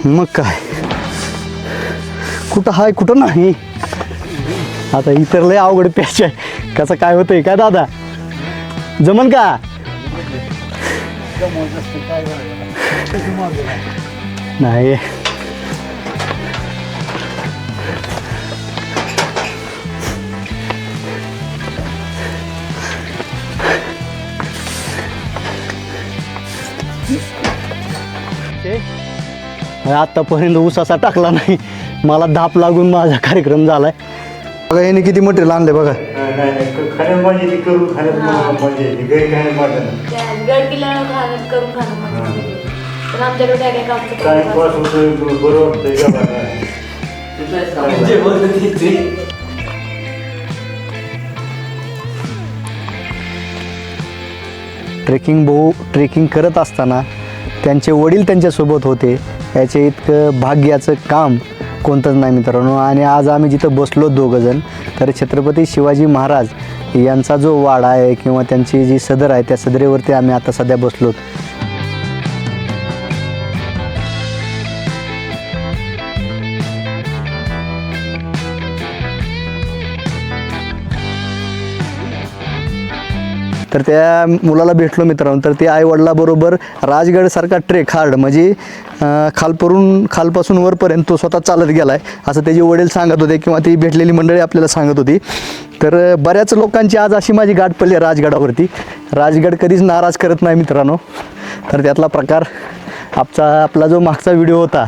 मग काय कुठं हाय कुठं नाही. आता इतर लय अवघड पॅच आहे. कसं काय होतंय काय दादा जमन का नाही. आतापर्यंत ऊसाचा टाकला नाही. मला धाप लागून माझा कार्यक्रम झालाय. बघा याने किती मटेरियल आणले बघा. ट्रेकिंग करत असताना त्यांचे वडील त्यांच्यासोबत होते. याचे इतकं भाग्याचं काम कोणतंच नाही मित्रांनो. आणि आज आम्ही जिथं बसलो दोघंजण तर छत्रपती शिवाजी महाराज यांचा जो वाडा आहे किंवा त्यांची जी सदर आहे त्या सदरेवरती आम्ही आता सध्या बसलो. तर त्या मुलाला भेटलो मित्रांनो. तर ते आईवडिलाबरोबर राजगडसारखा ट्रेक हार्ड म्हणजे खालपासून वरपर्यंत तो स्वतः चालत गेला आहे असं त्याचे वडील सांगत होते किंवा ती भेटलेली मंडळी आपल्याला सांगत होती. तर बऱ्याच लोकांची आज अशी माझी गाठ पडली राजगडावरती. राजगड कधीच नाराज करत नाही मित्रांनो. तर त्यातला प्रकार आपला जो मागचा व्हिडिओ होता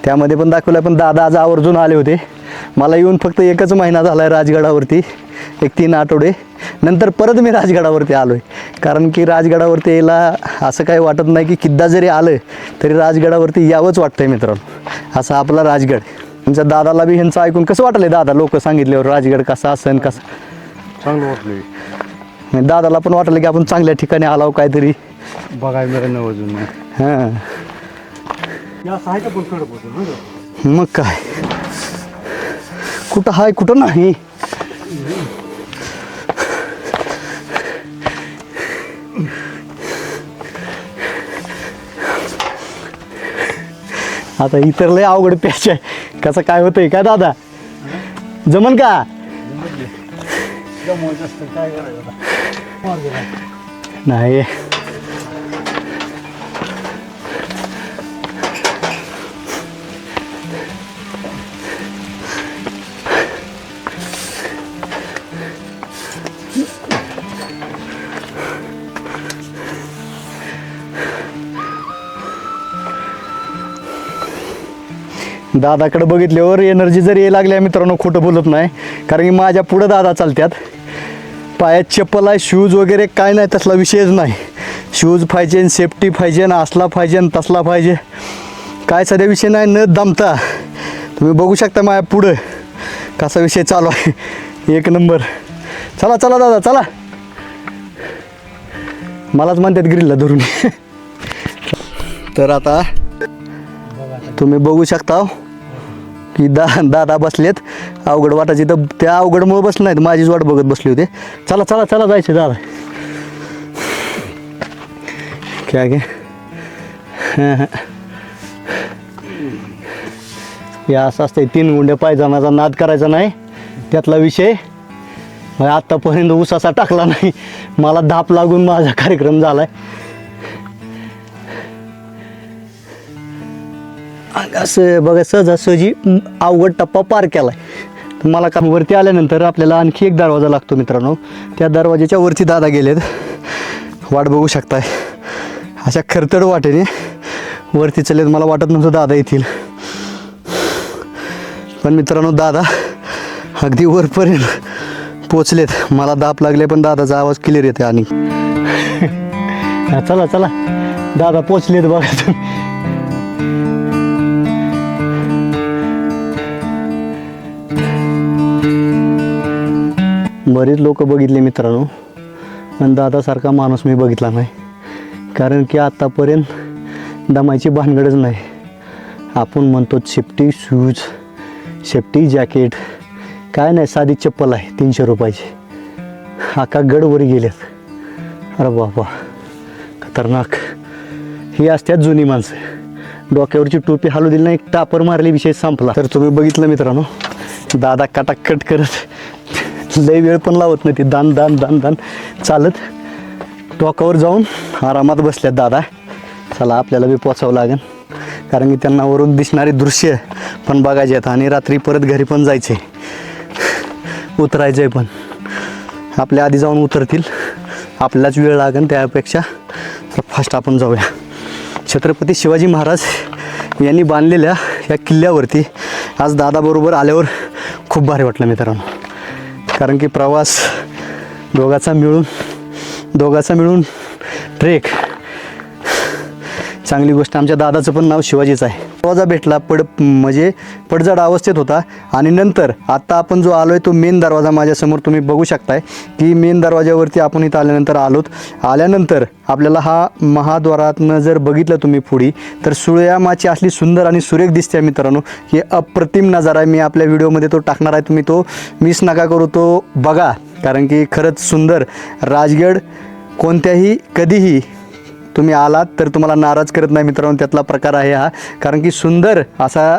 त्यामध्ये पण दाखवला. पण दादा आज आवर्जून आले होते. मला येऊन फक्त एकच महिना झाला आहे राजगडावरती, 1-3 आठवडे नंतर परत मी राजगडावरती आलो आहे. कारण की राजगडावरती यायला असं काही वाटत नाही की किद्दा जरी आलं तरी राजगडावरती यावंच वाटतं आहे मित्रांनो. असा आपला राजगड. आमच्या दादाला बी ह्यांचं ऐकून कसं वाटलं दादा लोक सांगितल्यावर राजगड कसा असन कसं चांगलं वाटलं. दादाला पण वाटलं की आपण चांगल्या ठिकाणी आलो काहीतरी बघाय मिळालं अजून. हां मग काय कुठं हाय कुठं नाही. आता इतर लय अवघड पॅच आहे. कसं काय होतंय काय दादा जमन का नाही. दादाकडे बघितल्यावर एनर्जी जरी यायला लागल्या मित्रांनो खोटं बोलत नाही. कारण की माझ्या पुढं दादा चालतात. पायात चप्पल आहे शूज वगैरे काय नाही तसला विषयच नाही. शूज पाहिजे सेफ्टी पाहिजे असला पाहिजे तसला पाहिजे काय सध्या विषय नाही. न दमता तुम्ही बघू शकता माझ्या पुढं कसा विषय चालू आहे. एक नंबर. चला चला दादा चला. मलाच म्हणतात ग्रिलला धरून. तर आता तुम्ही बघू शकता की दादा बसलेत. अवघड वाटायची तर त्या अवघडमुळे बसले नाहीत माझीच वाट बघत बसले होते. चला चला चला जायचे दादा. काय घे हे असं असतंय. 3 गुंड्या पायजमाचा नाद करायचा नाही त्यातला विषय. आत्तापर्यंत ऊसाचा टाकला नाही. मला धाप लागून माझा कार्यक्रम झालाय. असं बघा सहजासहजी अवघड टप्पा पार केला आहे. मला का वरती आल्यानंतर आपल्याला आणखी एक दरवाजा लागतो मित्रांनो. त्या दरवाजाच्या वरती दादा गेलेत. वाट बघू शकताय अशा खरतड वाटेने वरती चलेत. मला वाटत नव्हतं दादा येतील पण मित्रांनो दादा अगदी वरपर्यंत पोचलेत. मला दाप लागले पण दादाचा आवाज क्लिअर येते. आणि चला चला दादा पोचलेत बघा तुम्ही. बरेच लोक बघितले मित्रांनो पण दादासारखा माणूस मी बघितला नाही. कारण की आत्तापर्यंत दमायची भानगडच नाही. आपण म्हणतो सेफ्टी शूज सेफ्टी जॅकेट काय नाही साधी चप्पल आहे 300 रुपयाची. आका गडवर गेलेत. अरे बाबा खतरनाक. ही असतात जुनी माणसं. डोक्यावरची टोपी हलू दिली नाही, एक टापर मारली, विषय संपला. तर तुम्ही बघितलं मित्रांनो, दादा कटाकट करत लय वेळ पण लावत नाही, ती दान दान दान दान चालत टोकावर जाऊन आरामात बसल्यात दादा. चला आपल्याला बी पोचावं लागेल, कारण की त्यांना वरून दिसणारी दृश्य पण बघायचे आहेत आणि रात्री परत घरी पण जायचं आहे, उतरायचं आहे. पण आपल्या आधी जाऊन उतरतील, आपल्यालाच वेळ लागेल. त्यापेक्षा फास्ट आपण जाऊया. छत्रपती शिवाजी महाराज यांनी बांधलेल्या या किल्ल्यावरती आज दादाबरोबर आल्यावर खूप भारी वाटलं मित्रांनो, कारण की प्रवास दोघाचा मिळून ट्रेक, चांगली गोष्ट. आमच्या दादाचं पण नाव शिवाजीच आहे. दरवाजा भेटला, म्हणजे पडझड अवस्थेत होता. आणि नंतर आता आपण जो आलो आहे तो मेन दरवाजा माझ्यासमोर तुम्ही बघू शकताय की मेन दरवाजावरती आपण इथं आल्यानंतर आपल्याला हा महाद्वारातनं जर बघितलं तुम्ही पुढे, तर सूर्यामाची असली सुंदर आणि सुरेख दिसते मित्रांनो. हे अप्रतिम नजारा आहे. मी आपल्या व्हिडिओमध्ये तो टाकणार आहे, तुम्ही तो मिस नका करू, तो बघा, कारण की खरंच सुंदर. राजगड कोणत्याही कधीही तुम्ही आलात तर तुम्हाला नाराज करत नाही मित्रांनो, त्यातला प्रकार आहे हा. कारण की सुंदर असा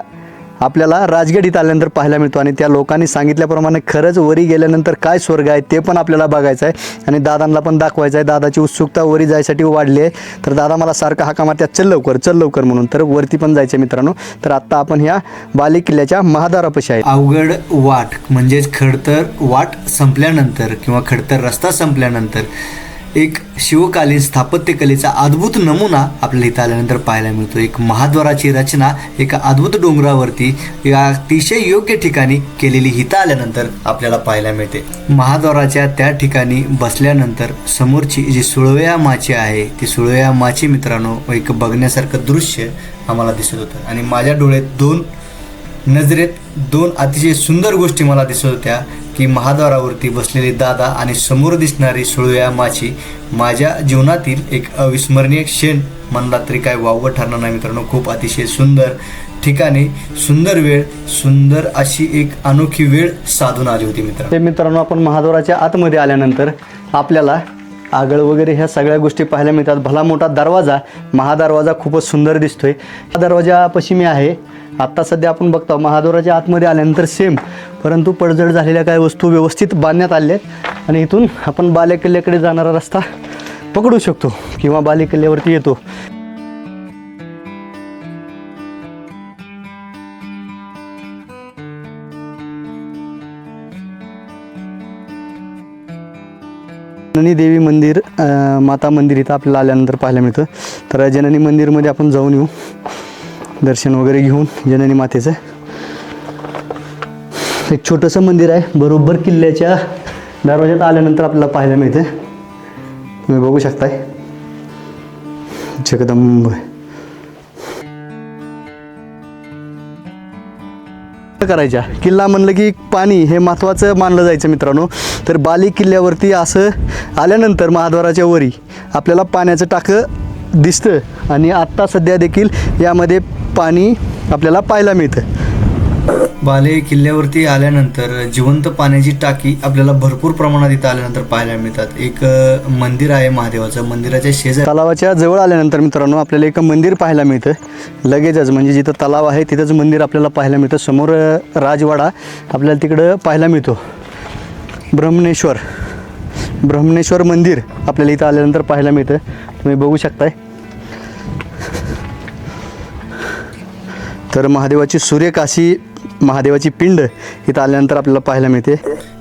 आपल्याला राजगड इथं आल्यानंतर पाहायला मिळतो. आणि त्या लोकांनी सांगितल्याप्रमाणे खरंच वरी गेल्यानंतर काय स्वर्ग आहे ते पण आपल्याला बघायचं आहे आणि दादांना पण दाखवायचं आहे. दादाची उत्सुकता वरी जायसाठी वाढली आहे. तर दादा मला सारखा हाका मारतात, चल लवकर म्हणून. तर वरती पण जायचं मित्रांनो. तर आत्ता आपण ह्या बाले किल्ल्याच्या महाद्वारापाशी आहे. अवघड वाट म्हणजेच खडतर वाट संपल्यानंतर किंवा खडतर रस्ता संपल्यानंतर एक शिवकालीन स्थापत्यकलेचा अद्भुत नमुना आपल्याला इथं आल्यानंतर पाहायला मिळतो. एक महाद्वाराची रचना एका अद्भुत डोंगरावरती या अतिशय योग्य ठिकाणी केलेली इथं आल्यानंतर आपल्याला पाहायला मिळते. महाद्वाराच्या त्या ठिकाणी बसल्यानंतर समोरची जी सुळव्या माची आहे, ती सुळव्या माची मित्रांनो एक बघण्यासारखं दृश्य आम्हाला दिसत होतं. आणि माझ्या डोळ्यात नजरेत दोन अतिशय सुंदर गोष्टी मला दिसत होत्या की महाद्वारावरती बसलेले दादा आणि समोर दिसणारी सुळव्या माची माझ्या जीवनातील एक अविस्मरणीय क्षण म्हणला तरी काय वावगं ठरणार नाही मित्रांनो. खूप अतिशय सुंदर ठिकाणी, सुंदर वेळ, सुंदर अशी एक अनोखी वेळ साधून आली होती मित्रांनो. आपण महाद्वाराच्या आतमध्ये आल्यानंतर आपल्याला आगळ वगैरे ह्या सगळ्या गोष्टी पाहायला मिळतात. भला मोठा दरवाजा, महादरवाजा खूपच सुंदर दिसतोय. हा दरवाजापाशी मी आहे आत्ता सध्या. आपण बघतो महाद्वाराच्या आतमध्ये आल्यानंतर सेम, परंतु पडझड झालेल्या काही वस्तू व्यवस्थित बांधण्यात आल्या आहेत. आणि इथून आपण बाले किल्ल्याकडे जाणारा रस्ता पकडू शकतो किंवा बाले किल्ल्यावरती येतो. जननी देवी मंदिर, माता मंदिर इथं आपल्याला आल्यानंतर पाहायला मिळतं. तर जननी मंदिरमध्ये आपण जाऊन येऊ, दर्शन वगैरे घेऊन जननी मातेचं. एक छोटंसं मंदिर आहे, बरोबर किल्ल्याच्या दरवाज्यात आल्यानंतर आपल्याला पाहायला मिळतं. तुम्ही बघू शकताय, जगदंब. करायच्या किल्ला म्हणलं की पाणी हे महत्त्वाचं मानलं जायचं मित्रांनो. तर बाली किल्ल्यावरती असं आल्यानंतर महाद्वाराच्या वरी आपल्याला पाण्याचं टाकं दिसतं आणि आत्ता सध्या देखील यामध्ये पाणी आपल्याला पाहायला मिळतं. बाले किल्ल्यावरती आल्यानंतर जिवंत पाण्याची टाकी आपल्याला भरपूर प्रमाणात इथं आल्यानंतर पाहायला मिळतात. एक मंदिर आहे महादेवाचं, मंदिराच्या शेजारी तलावाच्या जवळ आल्यानंतर मित्रांनो आपल्याला एक मंदिर पाहायला मिळतं लगेचच. म्हणजे जिथं तलाव आहे तिथंच मंदिर आपल्याला पाहायला मिळतं. समोर राजवाडा आपल्याला तिकडं पाहायला मिळतो. ब्रह्मनेश्वर मंदिर आपल्याला इथं आल्यानंतर पाहायला मिळतं. तुम्ही बघू शकताय. तर महादेवाची सुरेख अशी महादेवाची पिंड इथं आल्यानंतर आपल्याला पाहायला मिळते.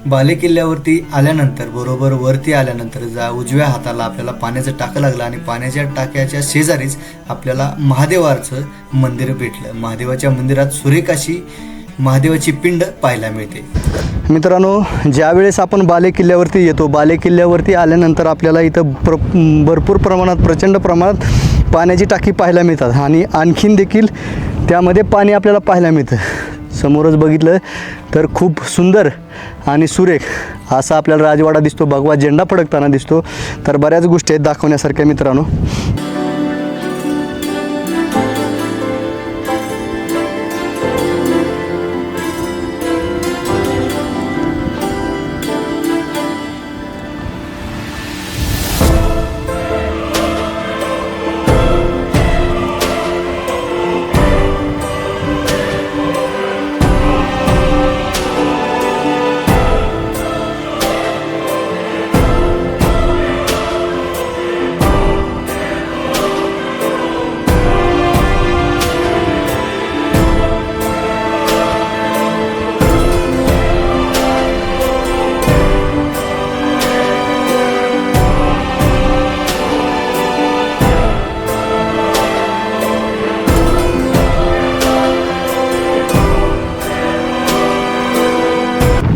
बाले किल्ल्यावरती आल्यानंतर बरोबर वरती आल्यानंतर उजव्या हाताला आपल्याला पाण्याचं टाकं लागलं आणि पाण्याच्या टाक्याच्या शेजारीच आपल्याला महादेवाचं मंदिर भेटलं. महादेवाच्या मंदिरात सुरेख अशी महादेवाची पिंड पाहायला मिळते. मित्रांनो, ज्यावेळेस आपण बाले किल्ल्यावरती येतो, बाले किल्ल्यावरती आल्यानंतर आपल्याला इथं भरपूर प्रमाणात, प्रचंड प्रमाणात पाण्याची टाकी पाहायला मिळतात आणि आणखीन देखील त्यामध्ये पाणी आपल्याला पाहायला मिळतं. समोरच बघितलं तर खूप सुंदर आणि सुरेख असा आपल्याला राजवाडा दिसतो, भगवा झेंडा फडकताना दिसतो. तर बऱ्याच गोष्टी आहेत दाखवण्यासारख्या मित्रांनो.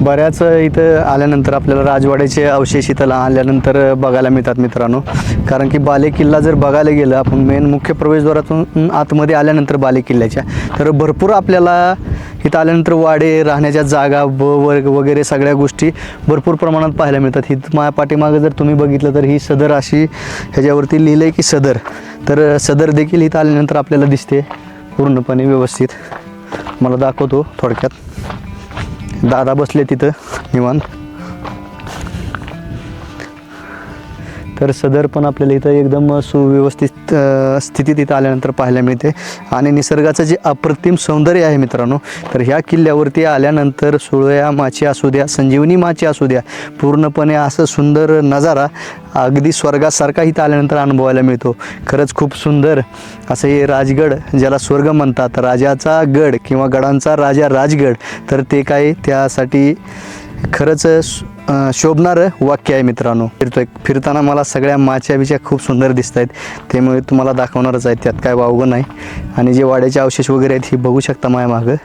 बऱ्याच इथं आल्यानंतर आपल्याला राजवाड्याचे अवशेष इथं आल्यानंतर बघायला मिळतात मित्रांनो. कारण की बाले किल्ला जर बघायला गेलं आपण मेन मुख्य प्रवेशद्वारातून आतमध्ये आल्यानंतर बाले किल्ल्याच्या, तर भरपूर आपल्याला इथं आल्यानंतर वाडे, राहण्याच्या जागा वर्ग वगैरे सगळ्या गोष्टी भरपूर प्रमाणात पाहायला मिळतात. ही माझ्या पाठीमागं जर तुम्ही बघितलं तर ही सदर अशी ह्याच्यावरती लिहिलं आहे की सदर, तर सदर देखील इथं आल्यानंतर आपल्याला दिसते पूर्णपणे व्यवस्थित. मला दाखवतो थोडक्यात. दादा बसले तिथं निवांत. तर सदर पण आपल्याला इथं एकदम सुव्यवस्थित स्थितीत इथं आल्यानंतर पाहायला मिळते. आणि निसर्गाचं जे अप्रतिम सौंदर्य आहे मित्रांनो, तर ह्या किल्ल्यावरती आल्यानंतर सुळया माची असू द्या, संजीवनी माची असू द्या, पूर्णपणे असं सुंदर नजारा अगदी स्वर्गासारखा इथं आल्यानंतर अनुभवायला मिळतो. खरंच खूप सुंदर असं हे राजगड, ज्याला स्वर्ग म्हणतात, राजाचा गड किंवा गडांचा राजा राजगड, तर ते काय त्यासाठी खरंच शोभणारं वाक्य आहे मित्रांनो. फिरताना मला सगळ्या माच्या बिच्या खूप सुंदर दिसत आहेत, त्यामुळे तुम्हाला दाखवणारच आहेत, त्यात काय वावगं नाही. आणि जे वाड्याचे अवशेष वगैरे आहेत हे बघू शकता माझ्या मागं,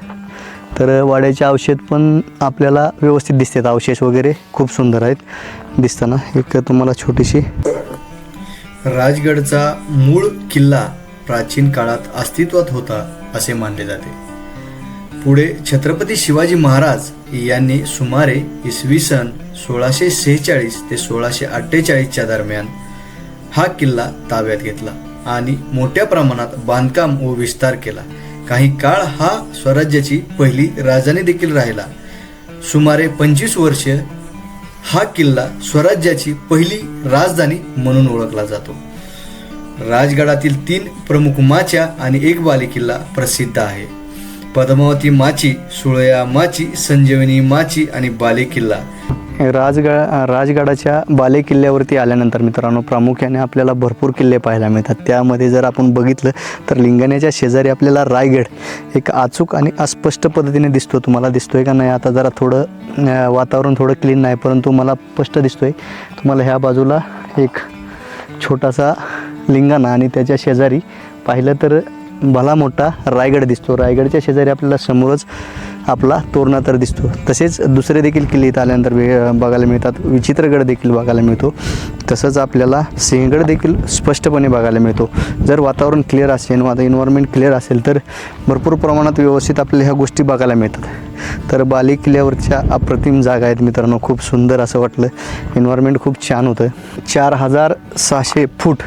तर वाड्याचे अवशेष पण आपल्याला व्यवस्थित दिसतात. अवशेष वगैरे खूप सुंदर आहेत दिसताना. एक तुम्हाला छोटीशी राजगडचा मूळ किल्ला प्राचीन काळात अस्तित्वात होता असे मानले जाते. पुढे छत्रपती शिवाजी महाराज यांनी सुमारे इसवी सन 1646 ते 1648च्या दरम्यान हा किल्ला ताब्यात घेतला आणि मोठ्या प्रमाणात बांधकाम व विस्तार केला. काही काळ हा स्वराज्याची पहिली राजधानी देखील राहिला. सुमारे 25 वर्ष हा किल्ला स्वराज्याची पहिली राजधानी म्हणून ओळखला जातो. राजगडातील 3 प्रमुख माच्या आणि 1 बालेकिल्ला प्रसिद्ध आहे. पद्मावती माची, सुळया माची, संजीवनी माची आणि बालेकिल्ला. राजगडाच्या बाले किल्ल्यावरती आल्यानंतर मित्रांनो प्रामुख्याने आपल्याला भरपूर किल्ले पाहायला मिळतात. त्यामध्ये जर आपण बघितलं तर लिंगाण्याच्या शेजारी आपल्याला रायगड एक अचूक आणि अस्पष्ट पद्धतीने दिसतो. तुम्हाला दिसतोय का नाही? आता जरा थोडं वातावरण थोडं क्लीन नाही, परंतु मला स्पष्ट दिसतोय. तुम्हाला ह्या बाजूला एक छोटासा लिंगाणा आणि त्याच्या शेजारी पाहिलं तर भला मोठा रायगड दिसतो. रायगडच्या शेजारी आपल्याला समोरच आपला तोरणा तर दिसतो. तसेच दुसरे देखील किल्ले इथं आल्यानंतर बघायला मिळतात. विचित्रगड देखील बघायला मिळतो. तसंच आपल्याला सिंहगड देखील स्पष्टपणे बघायला मिळतो. जर वातावरण क्लिअर असेल, इन्व्हायरमेंट क्लिअर असेल तर भरपूर प्रमाणात व्यवस्थित आपल्याला ह्या गोष्टी बघायला मिळतात. तर बाले किल्ल्यावरच्या अप्रतिम जागा आहेत मित्रांनो. खूप सुंदर असं वाटलं. इन्व्हायरमेंट खूप छान होतं. 4600 फूट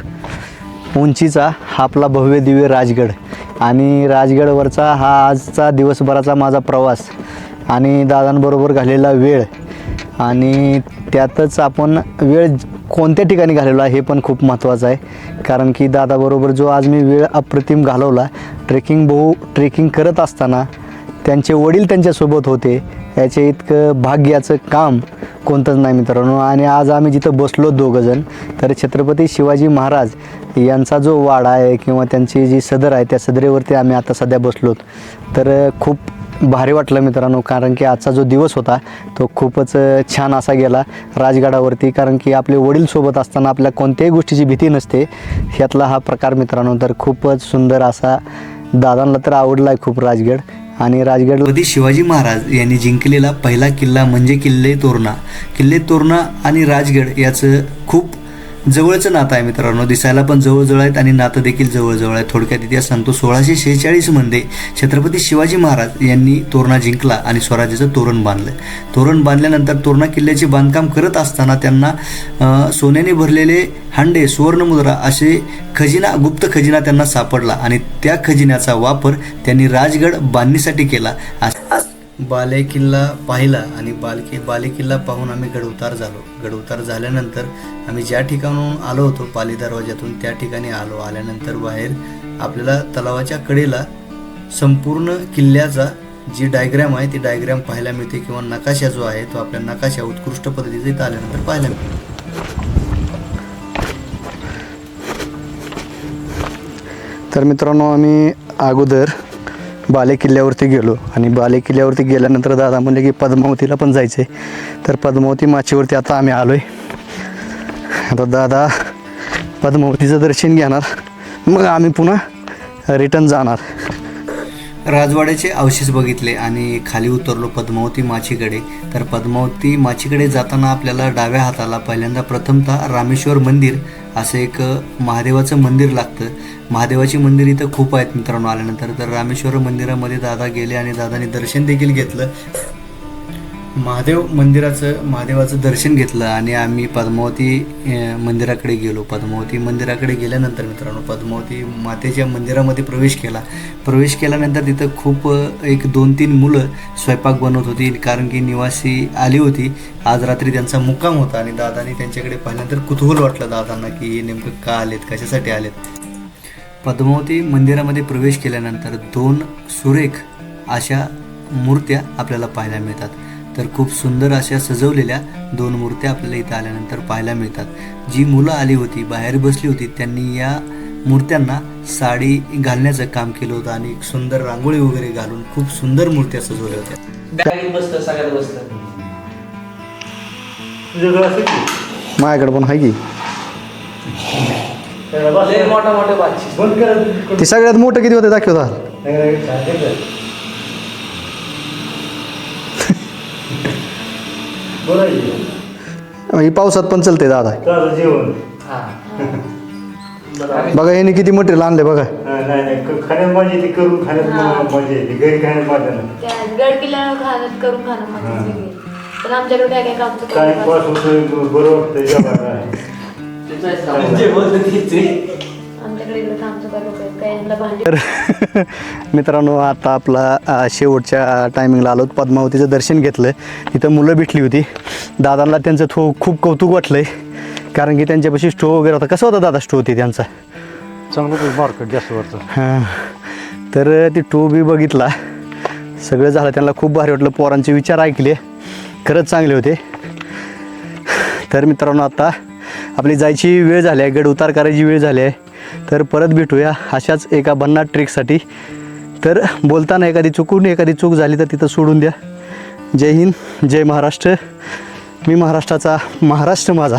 उंचीचा हा आपला भव्य दिव्य राजगड आणि राजगडवरचा हा आजचा दिवसभराचा माझा प्रवास आणि दादांबरोबर घाललेला वेळ आणि त्यातच आपण वेळ कोणत्या ठिकाणी घालवला हे पण खूप महत्त्वाचं आहे. कारण की दादाबरोबर जो आज मी वेळ अप्रतिम घालवला, ट्रेकिंग करत असताना त्यांचे वडील त्यांच्यासोबत होते, याचे इतकं भाग्याचं काम कोणतंच नाही मित्रांनो. आणि आज आम्ही जिथं बसलो दोघंजण, तर छत्रपती शिवाजी महाराज यांचा जो वाडा आहे किंवा त्यांची जी सदर आहे त्या सदरेवरती आम्ही आता सध्या बसलोत. तर खूप भारी वाटलं मित्रांनो. कारण की आजचा जो दिवस होता तो खूपच छान असा गेला राजगडावरती. कारण की आपले वडील सोबत असताना आपल्या कोणत्याही गोष्टीची भीती नसते, ह्यातला हा प्रकार मित्रांनो. तर खूपच सुंदर असा दादांना तर आवडला आहे खूप राजगड. आणि राजगड छत्रपती शिवाजी महाराज यांनी जिंकलेला पहिला किल्ला म्हणजे किल्ले तोरणा आणि राजगड याचं खूप जवळचं नातं आहे मित्रांनो. दिसायला पण जवळजवळ आहेत आणि नातं देखील जवळजवळ आहे. थोडक्यात इतिहास सांगतो. 1646 मध्ये छत्रपती शिवाजी महाराज यांनी तोरणा जिंकला आणि स्वराज्याचं तोरण बांधलं. तोरण बांधल्यानंतर तोरणा किल्ल्याचे बांधकाम करत असताना त्यांना सोन्याने भरलेले हांडे, सुवर्णमुद्रा असे गुप्त खजिना त्यांना सापडला आणि त्या खजिन्याचा वापर त्यांनी राजगड बांधणीसाठी केला. बाले किल्ला पाहिला आणि बाले किल्ला पाहून आम्ही गडउतार झाल्यानंतर आम्ही ज्या ठिकाणाहून आलो होतो पाली दरवाजातून त्या ठिकाणी आल्यानंतर बाहेर आपल्याला तलावाच्या कडेला संपूर्ण किल्ल्याचा जी डायग्रॅम आहे ती डायग्रॅम पाहायला मिळते किंवा नकाशा जो आहे तो आपल्या नकाशा उत्कृष्ट पद्धतीने इथं आल्यानंतर पाहायला मिळतो. तर मित्रांनो आम्ही अगोदर बाले किल्ल्यावरती गेलो आणि बाले किल्ल्यावरती गेल्यानंतर दादा म्हणले की पद्मावतीला पण जायचं आहे. तर पद्मावती माचीवरती आता आम्ही आलो आहे. आता दादा पद्मावतीचं दर्शन घेणार, मग आम्ही पुन्हा रिटर्न जाणार. राजवाड्याचे अवशेष बघितले आणि खाली उतरलो पद्मावती माचीकडे. तर पद्मावती माचीकडे जाताना आपल्याला डाव्या हाताला पहिल्यांदा प्रथमतः रामेश्वर मंदिर असं एक महादेवाचं मंदिर लागतं. महादेवाची मंदिर इथं खूप आहेत मित्रांनो आल्यानंतर. तर रामेश्वर मंदिरामध्ये दादा गेले आणि दादाने दर्शन देखील घेतलं. महादेवाचं दर्शन घेतलं आणि आम्ही पद्मावती मंदिराकडे गेलो. पद्मावती मंदिराकडे गेल्यानंतर मित्रांनो पद्मावती मातेच्या मंदिरामध्ये प्रवेश केल्यानंतर तिथं खूप एक 2-3 मुलं स्वयंपाक बनवत होती, कारण की निवासी आली होती. आज रात्री त्यांचा मुक्काम होता आणि दादाने त्यांच्याकडे पाहिल्यानंतर कुतूहल वाटलं दादांना की हे नेमकं का आलेत, कशासाठी आलेत. पद्मावती मंदिरामध्ये प्रवेश केल्यानंतर 2 सुरेख अशा मूर्त्या आपल्याला पाहायला मिळतात. तर खूप सुंदर अशा सजवलेल्या 2 मूर्त्या आपल्याला इथं आल्यानंतर पाहायला मिळतात. जी मुलं आली होती, बाहेर बसली होती, त्यांनी या मूर्त्यांना साडी घालण्याचं काम केलं होतं आणि एक सुंदर रांगोळी वगैरे घालून खूप सुंदर मूर्त्या सजवल्या होत्या. माझ्याकडे पण आहे की ती सगळ्यात मोठं किती होते दाखवता. ही पावसात पण चलते दादा. बघा यांनी किती मटेरियल आणले बघा. खाण्यात मजा येते, करून खाण्यात मजा येते, घरी खाण्यात मजा नाही. गड किल्ल्यावर खाण्यात करून खाणं म्हणजे पण आमच्याकडे काय काय काम टाइमपास होतं, बरं वाटतं जेवायला. आमच्याकडे इकडे काम करत काय यांना भांडी. तर मित्रांनो आता आपला शेवटच्या टायमिंगला आलो. पद्मावतीचं दर्शन घेतलं. तिथं मुलं भेटली होती. दादांना त्यांचं खूप कौतुक वाटलं आहे, कारण की त्यांच्यापाशी स्टोव वगैरे होता. कसा होता दादा स्टोव ते त्यांचा? चांगलं मार्केट जास्त वरचं. हां, तर ती टो बी बघितला, सगळं झालं. त्यांना खूप भारी वाटलं. पोरांचे विचार ऐकले, खरंच चांगले होते. तर मित्रांनो आता आपली जायची वेळ झाली आहे, गड उतार करायची वेळ झाली आहे. तर परत भेटूया अशाच एका भन्नाट ट्रिकसाठी. तर बोलताना एखादी चूक झाली तर तिथं सोडून द्या. जय हिंद, जय महाराष्ट्र. मी महाराष्ट्राचा, महाराष्ट्र माझा.